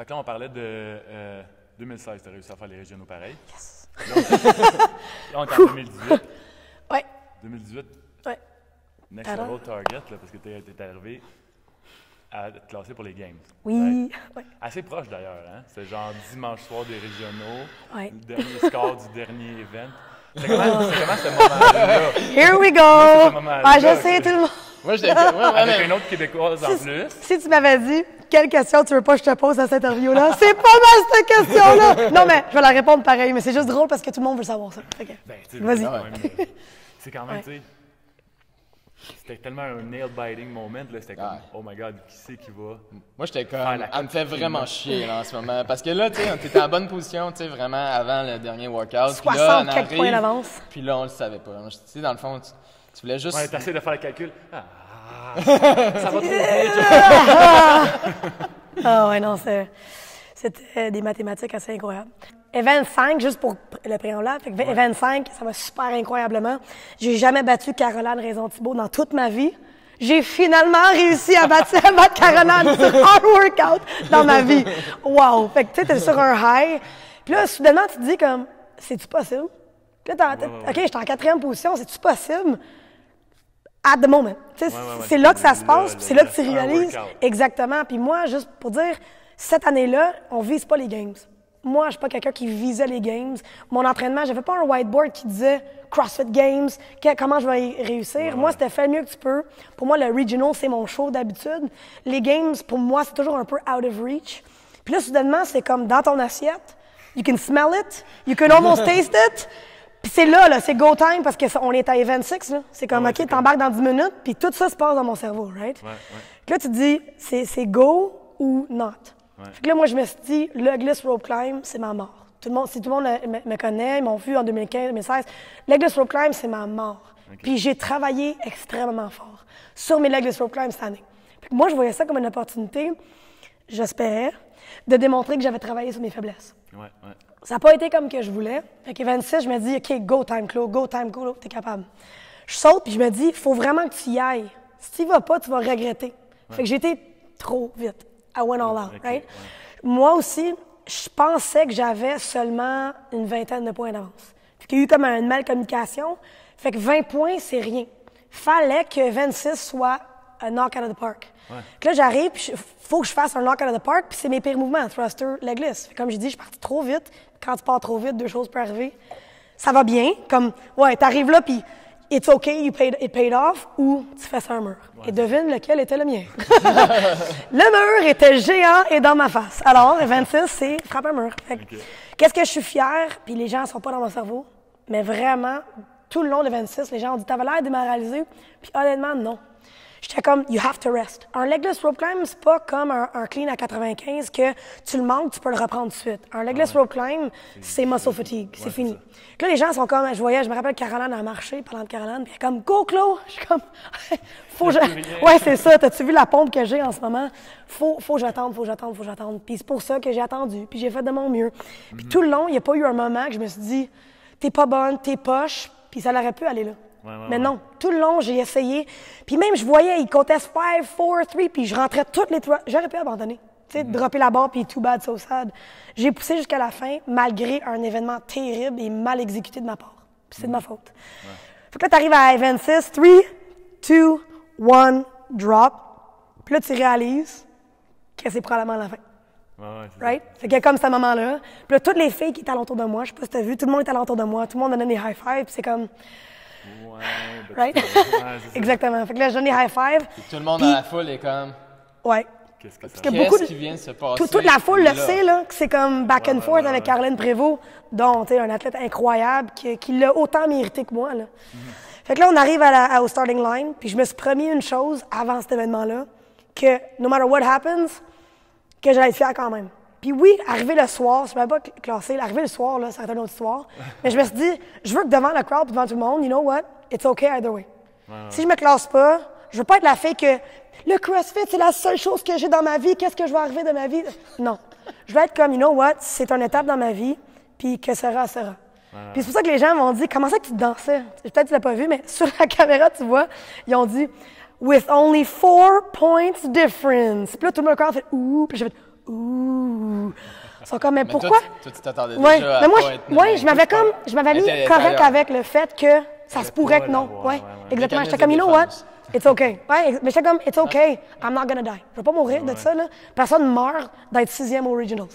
Fait que là, on parlait de 2016, tu as réussi à faire les régionaux pareils. Yes! Là, on est en 2018. Ouais. 2018, Ouais. next level target, là, parce que tu es arrivé à te classer pour les games. Oui. Ouais. Assez proche d'ailleurs, hein? C'est genre dimanche soir des régionaux, Ouais. le dernier score du dernier event. C'est comment ce moment-là? Here we go! Moi, c'est ce moment-là. Ah, je sais, tout le monde. Moi, j'étais. Avec une autre Québécoise en plus. Si tu m'avais dit, quelle question tu veux pas que je te pose à cette interview-là? C'est pas mal cette question-là! Non, mais je vais la répondre pareil, mais c'est juste drôle parce que tout le monde veut savoir ça. Fait que, Ben, tu sais, vas-y. C'est quand même, Ouais. tu sais, c'était tellement un nail-biting moment, là. C'était comme, Ouais. oh my God, qui c'est qui va? Moi, j'étais comme. Faire la Elle me fait cote, vraiment chier là, en ce moment. Parce que là, tu sais, on était en bonne position, tu sais, vraiment avant le dernier workout. Puis 60 là, on quelques arrive, points d'avance. Puis là, on le savait pas. Tu sais, dans le fond, tu voulais juste. Ouais, t'essaies de faire le calcul. Ça va trop vite. Ah ouais, non, c'était des mathématiques assez incroyables. Event 5, juste pour le préambule, fait que Event 5, ça va super incroyablement. J'ai jamais battu Caroline Raison-Thibault dans toute ma vie. J'ai finalement réussi à battre Caroline sur un workout dans ma vie. Wow! Fait que tu sais, t'es sur un high. Puis là, soudainement, tu te dis comme, c'est-tu possible? Puis là, OK, j'étais en 4e position, c'est-tu possible? At the moment. Tu sais, c'est là que ça se passe, puis c'est là que tu réalises. Exactement. Puis moi, juste pour dire, cette année-là, on vise pas les games. Moi, je suis pas quelqu'un qui visait les games. Mon entraînement, j'avais pas un whiteboard qui disait CrossFit Games, comment je vais y réussir. Moi, c'était fais le mieux que tu peux. Pour moi, le regional, c'est mon show d'habitude. Les games, pour moi, c'est toujours un peu out of reach. Puis là, soudainement, c'est comme dans ton assiette. You can smell it. You can almost taste it. Puis c'est là, c'est go time parce qu'on est à Event 6, là. C'est comme, OK, t'embarques dans 10 minutes, puis tout ça se passe dans mon cerveau, right? Puis là, tu te dis, c'est go ou not. Fait que là, moi, je me suis dit, le Legless Rope Climb, c'est ma mort. Si tout le monde me connaît, ils m'ont vu en 2015, 2016, Legless Rope Climb, c'est ma mort. Puis j'ai travaillé extrêmement fort sur mes Legless Rope Climb cette année. Puis moi, je voyais ça comme une opportunité, j'espérais, de démontrer que j'avais travaillé sur mes faiblesses. Ça n'a pas été comme que je voulais. Fait qu'à 26, je me dis, OK, go time, Claude, go time, Claude, t'es capable. Je saute, puis je me dis, il faut vraiment que tu y ailles. Si tu y vas pas, tu vas regretter. Fait que j'ai été trop vite. I went all out, right? Moi aussi, je pensais que j'avais seulement une vingtaine de points d'avance. Fait qu'il y a eu comme une mal-communication. Fait que 20 points, c'est rien. Fallait que 26 soit un knock out of the park. Puis là, j'arrive, puis faut que je fasse un knock out of the park, puis c'est mes pires mouvements, thruster, legless. Fait que comme j'ai dit, je suis partie trop vite. Quand tu pars trop vite, deux choses peuvent arriver. Ça va bien, comme, ouais, t'arrives là, puis it's okay, it paid off, ou tu fais ça un mur. Et devine lequel était le mien. Le mur était géant et dans ma face. Alors, 26, c'est frappe un mur. Qu'est-ce que je suis fière, puis les gens ne sont pas dans mon cerveau, mais vraiment, tout le long de 26, les gens ont dit, t'avais l'air démoralisé, puis honnêtement, non. J'étais comme, you have to rest. Un legless rope climb, c'est pas comme un clean à 95 que tu le manques, tu peux le reprendre tout de suite. Un legless rope climb, c'est muscle fatigue, c'est fini. Là, les gens sont comme, je me rappelle Caroline a marché, parlant de Caroline, puis elle est comme, go, Claude! Je suis comme, ouais, c'est ça, t'as-tu vu la pompe que j'ai en ce moment? Faut que j'attende. Puis c'est pour ça que j'ai attendu, puis j'ai fait de mon mieux. Puis tout le long, il n'y a pas eu un moment que je me suis dit, t'es pas bonne, t'es poche, puis ça aurait pu aller là. Mais non, tout le long, j'ai essayé. Puis même, je voyais, ils comptaient 5, 4, 3, puis je rentrais toutes les trois. J'aurais pu abandonner. Tu sais, dropper la barre, puis too bad, so sad. J'ai poussé jusqu'à la fin, malgré un événement terrible et mal exécuté de ma part. Puis c'est de ma faute. Fait que là, t'arrives à 26, 3, 2, 1, drop. Puis là, tu réalises que c'est probablement la fin. Right? Fait qu'il y a comme ce moment-là. Puis là, toutes les filles qui étaient alentour de moi, je sais pas si t'as vu, tout le monde était alentour de moi, tout le monde donnait des high five, puis c'est comme... Right? Exactement. Fait que là, je donne des high five. Tout le monde dans la foule est comme... Ouais. Qu'est-ce qui vient de se passer? Toute la foule le sait, là, que c'est comme back and forth avec Caroline Prévost, dont, tu sais, un athlète incroyable, qui l'a autant mérité que moi, là. Fait que là, on arrive au starting line, puis je me suis promis une chose avant cet événement-là, que no matter what happens, que j'allais être fière quand même. Puis oui, arrivé le soir, je ne m'avais pas classé, arrivé le soir, là, ça a été une autre histoire, mais je me suis dit, je veux que devant le crowd, devant tout le monde, you know what, it's okay either way. Si je me classe pas, je veux pas être la fille que le CrossFit, c'est la seule chose que j'ai dans ma vie, qu'est-ce que je vais arriver de ma vie? Non. Je veux être comme, you know what, c'est une étape dans ma vie, puis que sera, sera. Puis c'est pour ça que les gens m'ont dit, comment ça que tu dansais? Peut-être que tu l'as pas vu, mais sur la caméra, tu vois, ils ont dit, with only 4 points difference. Puis là, tout le monde fait ouh, puis j'ai fait ouh. Ils sont comme, mais Mais pourquoi? Toi, tu t'attendais Ouais, déjà à mais moi, pas être je m'avais mis t'es correct ailleurs. avec le fait que ça se pourrait pas que non. l'avoir, Ouais, ouais. exactement. Mécanisme J'étais comme, de you know what? défense. It's okay. Ouais, mais j'étais comme, it's okay. I'm not gonna die. Je vais pas mourir de ça, là. Personne meurt d'être 6e au Regionals.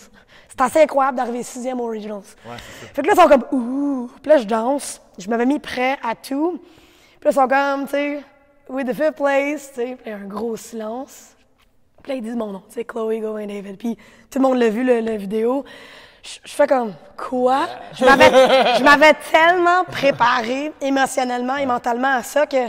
C'est assez incroyable d'arriver 6e au Regionals. Ouais, c'est ça. Fait que là, ils sont comme, ouh. Puis là, je danse. Je m'avais mis prêt à tout. Puis là, ils sont comme, tu sais, with the 5th place, tu sais. Puis il y a un gros silence. Puis là, ils disent mon nom, tu sais, Chloé Gauvin David. Puis tout le monde l'a vu, la vidéo. Je fais comme, quoi? Je m'avais tellement préparé émotionnellement et mentalement à ça que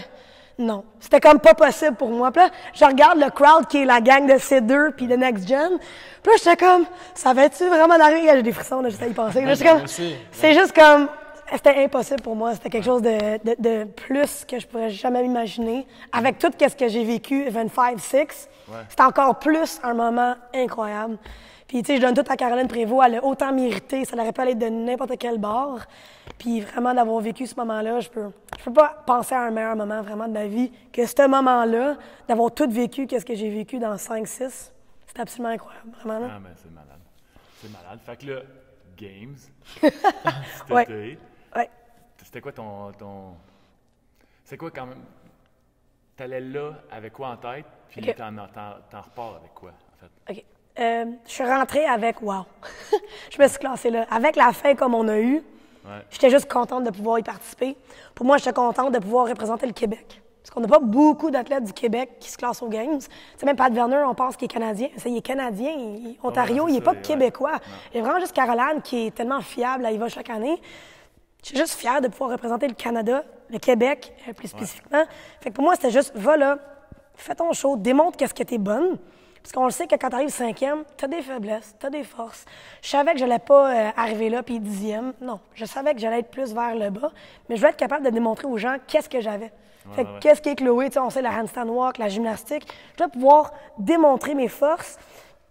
non. C'était comme pas possible pour moi. Puis là, je regarde le crowd qui est la gang de C2 puis de Next Gen. Puis là, j'étais comme, ça va-tu vraiment arriver? J'ai des frissons, là, j'essaie d'y penser. Là, j'étais comme, c'est juste comme, c'était impossible pour moi. C'était quelque chose de plus que je pourrais jamais imaginer. Avec tout ce que j'ai vécu, 25-6, c'était encore plus un moment incroyable. Puis, tu sais, je donne tout à Caroline Prévost. Elle a autant mérité. Ça n'aurait pas allé de n'importe quel bord. Puis, vraiment, d'avoir vécu ce moment-là, je peux pas penser à un meilleur moment, vraiment, de ma vie que ce moment-là, d'avoir tout vécu, qu'est-ce que j'ai vécu dans 5-6. C'est absolument incroyable, vraiment, là. Ah, ben, c'est malade. C'est malade. Fait que là, Games, cet Ouais. été, Ouais. c'était quoi ton... C'est quoi quand même... T'allais là avec quoi en tête, puis Ok. t'en repars avec quoi, en fait? OK. Je suis rentrée avec wow. Je me suis classée là. Avec la fin comme on a eu, j'étais juste contente de pouvoir y participer. Pour moi, j'étais contente de pouvoir représenter le Québec. Parce qu'on n'a pas beaucoup d'athlètes du Québec qui se classent aux Games. Tu sais, même Pat Werner, on pense qu'il est Canadien. Il est Canadien. Ontario, ouais, il c'est n'est pas ça, Québécois. Il y a vraiment juste Caroline qui est tellement fiable. Elle y va chaque année. Je suis juste fière de pouvoir représenter le Canada, le Québec plus spécifiquement. Fait que pour moi, c'était juste, va là, fais ton show, démontre qu'est-ce que t'es bonne. Parce qu'on le sait que quand tu arrives 5e, tu as des faiblesses, tu as des forces. Je savais que je n'allais pas arriver là puis 10e. Non, je savais que j'allais être plus vers le bas. Mais je voulais être capable de démontrer aux gens qu'est-ce que j'avais. Fait que qu'est-ce qu'est Chloé? Tu sais, on sait la handstand walk, la gymnastique. Je dois pouvoir démontrer mes forces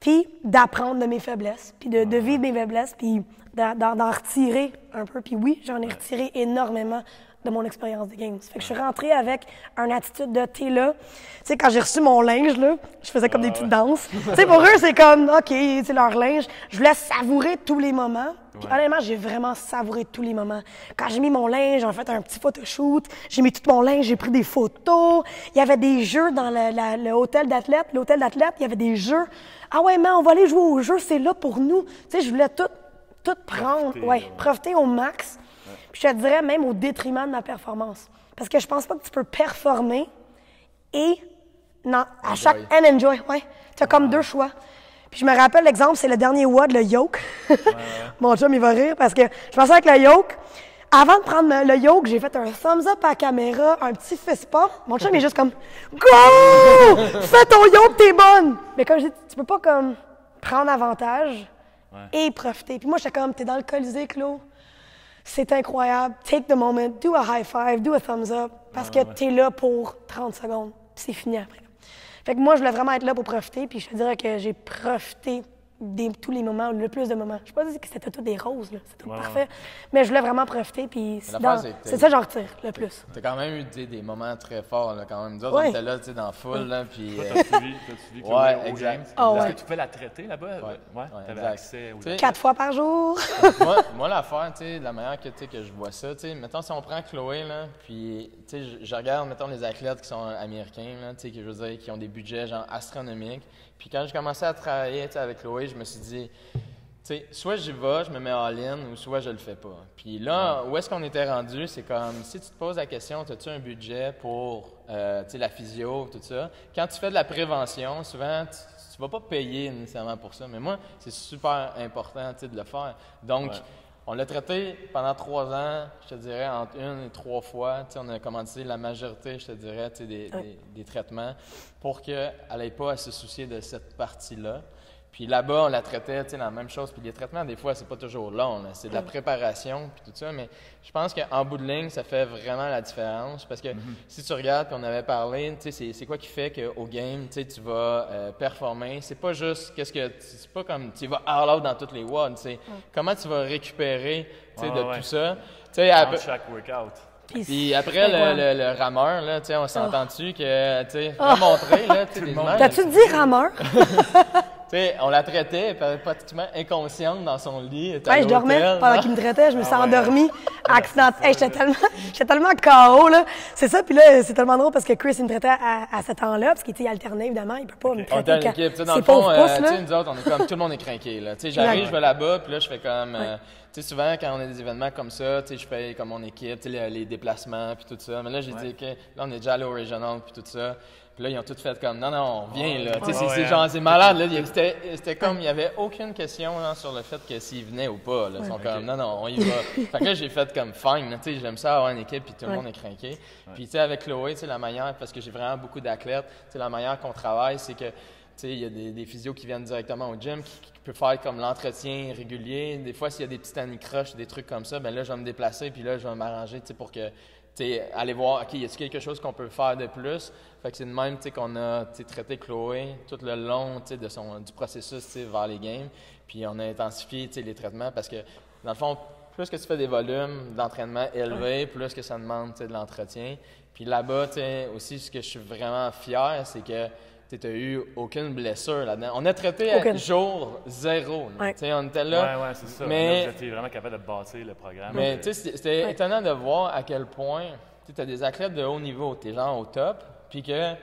puis d'apprendre de mes faiblesses, puis de vivre mes faiblesses, puis d'en retirer un peu. Puis oui, j'en ai retiré énormément de mon expérience des Games. Fait que je suis rentrée avec une attitude de t'es là. Tu sais, quand j'ai reçu mon linge, là, je faisais comme des petites danses. Tu sais, pour eux, c'est comme, OK, c'est leur linge. Je voulais savourer tous les moments. Puis honnêtement, j'ai vraiment savouré tous les moments. Quand j'ai mis mon linge, j'ai fait un petit photoshoot. J'ai mis tout mon linge, j'ai pris des photos. Il y avait des jeux dans le hôtel d'athlètes. L'hôtel d'athlètes, il y avait des jeux. Ah ouais, mais on va aller jouer aux jeux, c'est là pour nous. Tu sais, je voulais tout prendre, profiter au max. Puis je te dirais même au détriment de ma performance. Parce que je pense pas que tu peux performer et à chaque and enjoy. Ouais. Tu as comme deux choix. Puis je me rappelle l'exemple, c'est le dernier WOD, le yoke. Mon chum, il va rire parce que je pensais avec le yoke. Avant de prendre le yoke, j'ai fait un thumbs up à la caméra, un petit fist pump. Mon chum, il est juste comme go! Fais ton yoke, t'es bonne! Mais comme je dis, tu peux pas comme prendre avantage et profiter. Puis moi, j'étais comme, t'es dans le Colisée, Claude. C'est incroyable. Take the moment, do a high five, do a thumbs up, parce que t'es là pour 30 secondes, puis c'est fini après. Fait que moi, je voulais vraiment être là pour profiter, puis je te dirais que j'ai profité de tous les moments, le plus de moments. Je ne pas dire que c'était tout des roses, là, c'était tout parfait, mais je voulais vraiment profiter, puis c'est ça que j'en retire le plus. T'as quand même eu des moments très forts, là, quand même. Nous autres, on était là, tu sais, dans la foule, là, puis... T'as suivi Chloé Ouais, au exact. Games? Ah, Est-ce ouais. que tu pouvais la traiter là-bas? Ouais, t'avais exact. accès aux... Tu sais, 4 fois par jour. moi l'affaire, tu sais, la manière que je vois ça, tu sais, mettons, si on prend Chloé, là, puis, tu sais, je regarde, mettons, les athlètes qui sont américains, là, tu sais, que je veux dire, qui ont des budgets, genre, astronomiques. Puis quand j'ai commencé à travailler, tu sais, avec Chloé, je me suis dit, tu sais, soit j'y vais, je me mets all-in, ou soit je le fais pas. Puis là, où est-ce qu'on était rendu, c'est comme, si tu te poses la question, as-tu un budget pour, tu sais, la physio, tout ça, quand tu fais de la prévention, souvent, tu vas pas payer nécessairement pour ça, mais moi, c'est super important, tu sais, de le faire. Donc, on l'a traité pendant 3 ans, je te dirais, entre 1 et 3 fois. Tu sais, on a commencé la majorité, je te dirais, tu sais, des traitements pour qu'elle n'ait pas à se soucier de cette partie-là. Puis là-bas, on la traitait, tu sais, la même chose. Puis les traitements, des fois, c'est pas toujours long, là. C'est de la préparation, puis tout ça. Mais je pense qu'en bout de ligne, ça fait vraiment la différence. Parce que si tu regardes, puis on avait parlé, tu sais, c'est quoi qui fait qu'au game, tu sais, tu vas performer. C'est pas juste, c'est pas comme tu vas all out dans toutes les WOD, tu sais. Comment tu vas récupérer, tu sais, de tout ça. Tu sais, Dans chaque workout. Puis après, le rameur, là, tu sais, on s'entend-tu que, tu sais, remontrer, là, tu sais, des images. T'as-tu dit rameur? sais, on la traitait, elle était pratiquement inconsciente dans son lit. Elle était à Je dormais l'hôtel, pendant non? qu'il me traitait, je me suis Ah ouais. endormie, accident. Hey, j'étais tellement KO, là. C'est ça, puis là, c'est tellement drôle parce que Chris, il me traitait à ce temps-là, parce qu'il était alterné, évidemment, il peut pas me On traiter était en quand équipe. Tu sais, dans ses le fond, pauvres pouces, tu là. sais, nous autres, on est comme, tout le monde est craqué, là. Tu sais, j'arrive, Ouais. je vais là-bas, puis là, je fais comme, tu sais, souvent, quand on a des événements comme ça, tu sais, je fais comme mon équipe, tu sais, les déplacements, puis tout ça. Mais là, j'ai dit, OK, là, on est déjà allé au Regional, puis tout ça. Puis là, ils ont tout fait comme, non, viens, là. Tu sais, c'est genre, c'est malade, là. C'était comme, il n'y avait aucune question, là, sur le fait que s'ils venaient ou pas, là. Ils sont comme, non, on y va. Fait que là, j'ai fait comme, fine, là, tu sais, j'aime ça avoir une équipe, puis tout le monde est craqué. Puis, tu sais, avec Chloé, tu sais, la manière, parce que j'ai vraiment beaucoup d'athlètes, tu sais, la manière qu'on travaille, c'est que, tu sais, il y a des physios qui viennent directement au gym, qui peuvent faire comme l'entretien régulier. Des fois, s'il y a des petites anicroches, des trucs comme ça, ben là, je vais me déplacer, puis là, je vais m'arranger, tu sais, pour que, tu sais, aller voir, OK, y a-t-il quelque chose qu'on peut faire de plus? Fait que c'est de même, tu sais, qu'on a, tu sais, traité Chloé tout le long, tu sais, du processus, tu sais, vers les games. Puis on a intensifié, tu sais, les traitements parce que, dans le fond, plus que tu fais des volumes d'entraînement élevés, plus que ça demande, tu sais, de l'entretien. Puis là-bas, tu sais, aussi, ce que je suis vraiment fier, c'est que tu n'as eu aucune blessure là-dedans. On a traité à jour 0. Ouais. Tu sais, on était là. Ouais, c'est ça. Mais, Vous étiez vraiment capable de bâtir le programme. mais tu sais, c'était étonnant de voir à quel point tu as des athlètes de haut niveau, tu es genre au top, puis que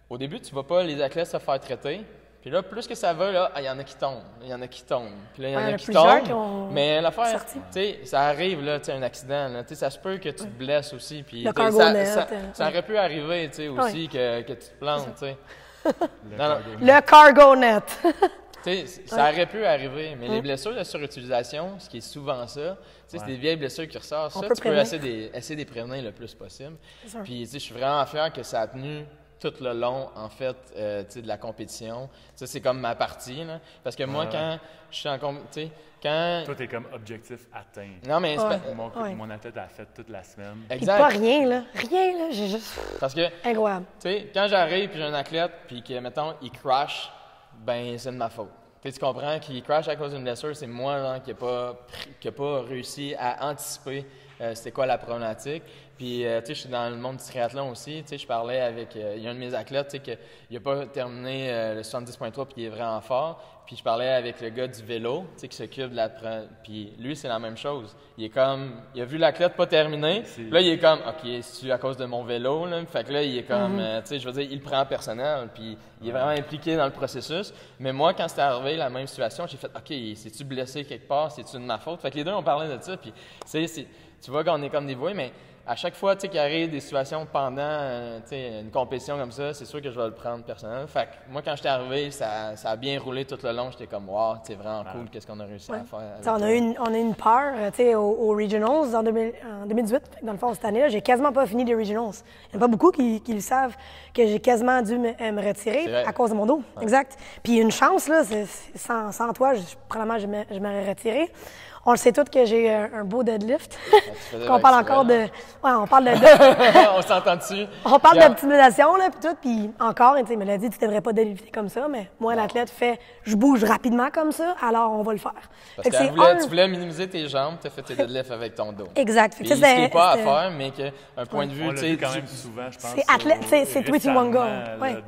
au début, tu ne vas pas les athlètes se faire traiter. Puis là, plus que ça va, là, il y en a qui tombent, il y en a qui tombent. Puis là, il y en a qui plusieurs tombent. qui ont Mais l'affaire, sorti. tu sais, ça arrive, là, tu sais, un accident, là, tu sais, ça se peut que tu te blesses aussi. Puis, Le tu sais, cargo net, ça aurait pu arriver, tu sais, aussi, que tu te plantes, tu sais. Non, Le cargo net. tu sais, ça aurait pu arriver, mais les blessures de surutilisation, ce qui est souvent ça, tu sais, c'est des vieilles blessures qui ressortent. Ça, peut tu peux prévenir. essayer de les prévenir le plus possible. sûr. Puis, tu sais, je suis vraiment fier que ça a tenu tout le long, en fait, tu sais, de la compétition. Ça, c'est comme ma partie, là. Parce que moi, quand je suis en compétition, tu sais, quand... Toi, t'es comme objectif atteint. Non, mais c'est Ouais. pas... Mon athlète a fait toute la semaine. Puis pas rien, là. Rien, là. J'ai juste... Parce que, Incroyable. tu sais, quand j'arrive puis j'ai un athlète puis que, mettons, il crash, ben c'est de ma faute. Tu comprends qu'il crash à cause d'une blessure, c'est moi là, qui n'a pas réussi à anticiper c'était quoi la problématique. Puis, tu sais, je suis dans le monde du triathlon aussi. Tu sais, je parlais avec... il y a un de mes athlètes, tu sais, qu'il n'a pas terminé le 70.3 puis il est vraiment fort. Puis je parlais avec le gars du vélo, tu sais, qui s'occupe de la... Puis lui, c'est la même chose. Il est comme... Il a vu l'athlète pas terminer. Puis là, il est comme, OK, c'est à cause de mon vélo, là. Fait que là, il est comme... tu sais, je veux dire, il le prend personnel. Puis il est vraiment impliqué dans le processus. Mais moi, quand c'était arrivé, la même situation, j'ai fait, OK, c'est-tu blessé quelque part? C'est-tu de ma faute? Fait que les deux, on parlait de ça. Puis, tu vois qu'on est comme des voués, mais à chaque fois qu'il arrive des situations pendant une compétition comme ça, c'est sûr que je vais le prendre personnel. Fait que moi, quand j'étais arrivé, ça a bien roulé tout le long. J'étais comme, wow, c'est vraiment cool, qu'est-ce qu'on a réussi à faire. On a eu une peur aux Regionals en 2018. Dans le fond, cette année-là, j'ai quasiment pas fini les Regionals. Il n'y en a pas beaucoup qui le savent que j'ai quasiment dû me retirer à cause de mon dos. Ouais. Exact. Puis une chance, là, sans toi, probablement je m'aurais retiré. On le sait tous que j'ai un beau deadlift. Qu'on parle encore de... Ouais, on parle de... On s'entend dessus. On parle d'optimisation, là, puis tout. Puis encore, tu sais, il me l'a dit, tu devrais pas deadlifter comme ça, mais moi, l'athlète fait, je bouge rapidement comme ça, alors on va le faire. Parce que tu voulais minimiser tes jambes, tu as fait tes deadlifts avec ton dos. Exact. Puis ce qui n'est pas à faire, mais qu'un point de vue, tu sais... quand même souvent, je pense. C'est athlète, c'est Twitty Wonga. Ouais.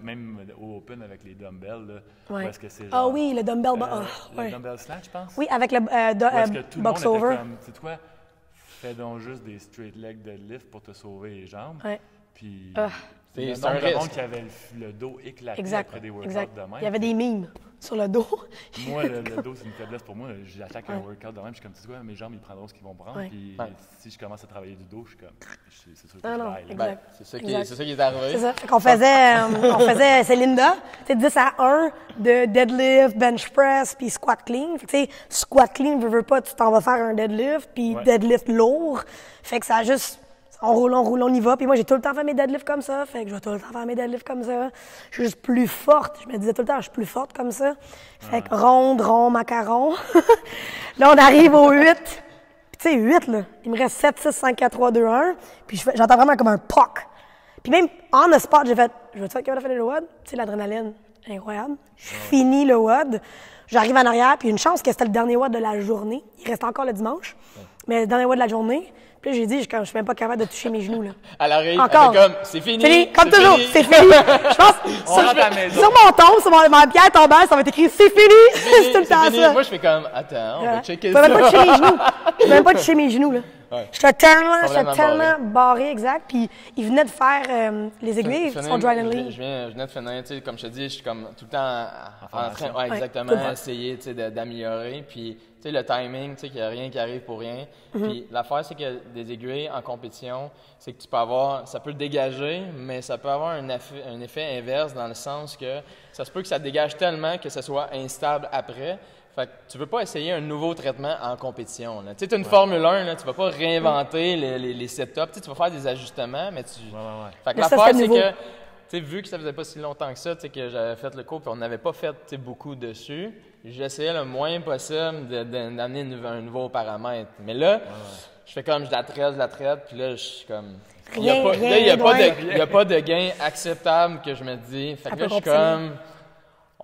Même au Open avec les dumbbells, là, parce que c'est ah oui, le dumbbell... le dumbbell snatch, je pense. Oui, avec le box over. Tu sais quoi? Fais donc juste des straight leg deadlift pour te sauver les jambes. Ouais. Puis c'est un un risque. monde qui avait le dos éclaté après des workouts de même. Il y avait des mimes sur le dos. Moi, le dos, c'est une faiblesse pour moi. J'attaque un workout de même, je suis comme, tu sais quoi, mes jambes, ils prendront ce qu'ils vont prendre. Puis si je commence à travailler du dos, je suis comme, c'est sûr que je vais exact. C'est ça qui est arrivé. C'est ça. Fait qu'on faisait Célinda, tu sais, 10 à 1 de deadlift, bench press, puis squat clean. Fait que, tu sais, squat clean, veux pas, tu t'en vas faire un deadlift, puis deadlift lourd. Fait que ça a juste... On roule, on y va. Puis moi, j'ai tout le temps fait mes deadlifts comme ça. Fait que je vais tout le temps faire mes deadlifts comme ça. Je suis juste plus forte. Je me disais tout le temps, je suis plus forte comme ça. Fait que rond, macaron. Là, on arrive au 8. Puis tu sais, 8, là. Il me reste 7, 6, 5, 4, 3, 2, 1. Puis j'entends vraiment comme un POC. Puis même, on the spot, j'ai fait, je veux-tu être capable de faire le WOD? Tu sais, l'adrénaline, incroyable. Je finis le WOD. J'arrive en arrière. Puis une chance que c'était le dernier WOD de la journée. Il reste encore le dimanche. Mais le dernier WOD de la journée. Puis j'ai dit, je suis même pas capable de toucher mes genoux, là. À l'oreille, Encore. elle fait comme, c'est fini. Fini, comme c'est toujours, fini. c'est fini. Je pense, On rentre à la maison. sur mon tombe, sur ma pierre tombale, ça va être écrit, c'est fini. C'est tout le temps fini. ça. Moi, je fais comme, attends, on va checker Je ça. peux même pas toucher mes genoux. Je peux même pas toucher mes genoux, là. Ouais. J'étais Complètement tellement barré, exact. Puis il venait de faire les aiguilles, son dry and lean. Je venais de finir, tu sais, comme je te dis, je suis comme tout le temps en train, ouais, exactement, Ouais. essayer, tu sais, d'améliorer. Puis, tu sais, le timing, tu sais, qu'il n'y a rien qui arrive pour rien. Puis l'affaire, c'est que des aiguilles en compétition, c'est que tu peux avoir, ça peut le dégager, mais ça peut avoir un effet inverse dans le sens que ça se peut que ça dégage tellement que ça soit instable après. Fait que tu veux pas essayer un nouveau traitement en compétition. Tu sais, tu as une Formule 1, là, tu vas pas réinventer les setups. Tu vas faire des ajustements, mais tu... Fait que Mais ça, l'affaire, c'était c'est nouveau. que, tu sais, vu que ça faisait pas si longtemps que ça, tu sais, que j'avais fait le cours et on n'avait pas fait, tu sais, beaucoup dessus, j'essayais le moins possible d'amener un nouveau paramètre. Mais là, je fais comme, je la traite, puis là, je suis comme... Il n'y a pas de gain acceptable que je me dis. Fait que là, je suis comme...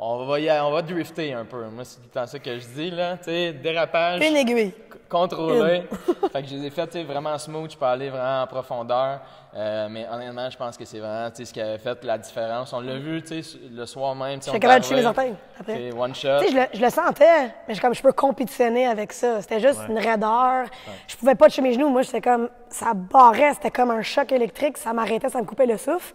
On va drifter un peu. Moi, c'est tout le temps ça que je dis, là. Tu sais, dérapage. Une aiguille. Contrôlé. Fait que je les ai fait, tu sais, vraiment smooth. Je peux aller vraiment en profondeur. Mais honnêtement, je pense que c'est vraiment, tu sais, ce qui avait fait la différence. On l'a vu, tu sais, le soir même. J'étais capable de toucher mes orteils après. C'est one shot. Tu sais, je le sentais, mais je peux compétitionner avec ça. C'était juste une raideur. Je pouvais pas toucher mes genoux. Moi, j'étais comme, ça barrait. C'était comme un choc électrique. Ça m'arrêtait, ça me coupait le souffle.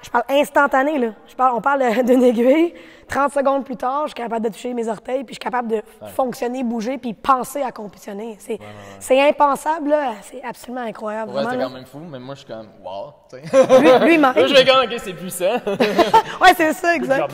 Je parle instantané, là. On parle d'une aiguille. 30 secondes plus tard, je suis capable de toucher mes orteils, puis je suis capable de fonctionner, bouger, puis penser à compétitionner. C'est impensable, là. C'est absolument incroyable. Ouais, vraiment, c'était là. quand même fou, mais moi, je suis comme, wow, tu sais. Lui-même. Là, je vais comme, OK, c'est puissant. Ouais, c'est ça, exact.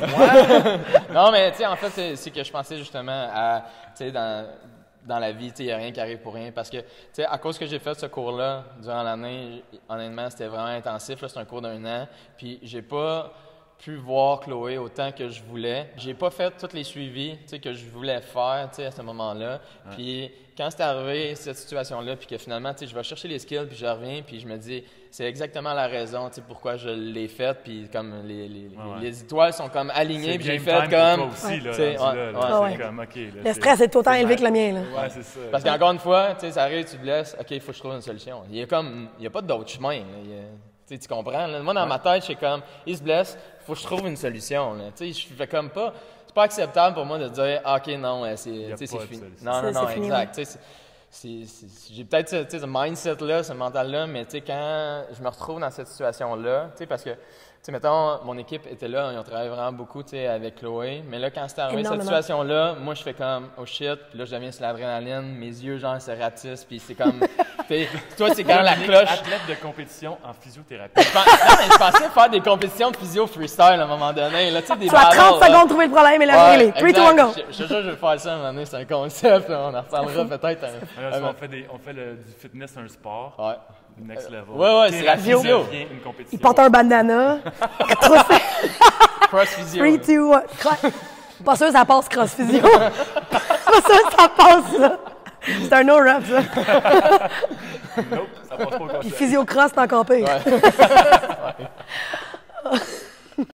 Non, mais tu sais, en fait, c'est que je pensais justement à, tu sais, dans la vie, tu sais, il n'y a rien qui arrive pour rien. Parce que, tu sais, à cause que j'ai fait ce cours-là durant l'année, honnêtement, c'était vraiment intensif. Là, c'est un cours d'1 an. Puis, j'ai pas pu voir Chloé autant que je voulais. J'ai pas fait tous les suivis, tu sais, que je voulais faire, tu sais, à ce moment-là. Puis, quand c'est arrivé, cette situation-là, puis que finalement, tu sais, je vais chercher les skills, puis je reviens, puis je me dis, c'est exactement la raison, tu sais, pourquoi je l'ai faite, puis comme les étoiles sont comme alignées, puis j'ai fait comme... Aussi, là, tu sais, c'est comme, OK, là, Le stress est autant élevé que le mien, là. Ouais, c'est ça. Parce qu'encore une fois, tu sais, ça arrive, tu te blesses, OK, il faut que je trouve une solution. Il y a pas d'autre chemin, là. Tu sais, tu comprends? Là? Moi, dans ma tête, je suis comme, il se blesse, il faut que je trouve une solution. Là. Tu sais, je fais comme pas... C'est pas acceptable pour moi de dire, OK, non, c'est fini. Non, fini, exact. Tu sais, j'ai peut-être ce mindset-là, ce mental-là, mais tu sais, quand je me retrouve dans cette situation-là, tu sais, parce que, tu sais, mettons, mon équipe était là, ils ont travaillé vraiment beaucoup, tu sais, avec Chloé, mais là, quand c'est arrivé cette situation-là, moi, je fais comme, oh shit, puis là, je deviens sur l'adrénaline, mes yeux, genre, se ratissent, puis c'est comme, toi, c'est quand la cloche... Athlète de compétition en physiothérapie. Je pensais faire des compétitions de physio freestyle à un moment donné, là, tu sais, des Tu as 30 secondes de trouver le problème et la régler. 3, 2, 1, go! Je suis sûr que je vais faire ça à un moment donné, c'est un concept, là, on en reparlera peut-être. On fait du fitness un sport. Ouais. Next level. Ouais, c'est la physio. Une compétition. Il porte un bandana. Cross physio. 3, 2, 1. Pas sûr que ça passe cross physio. Pas sûr que ça passe, ça. C'est un no-rap, ça. Nope, ça passe pas au Puis physio cross, c'est encore pire. Ouais.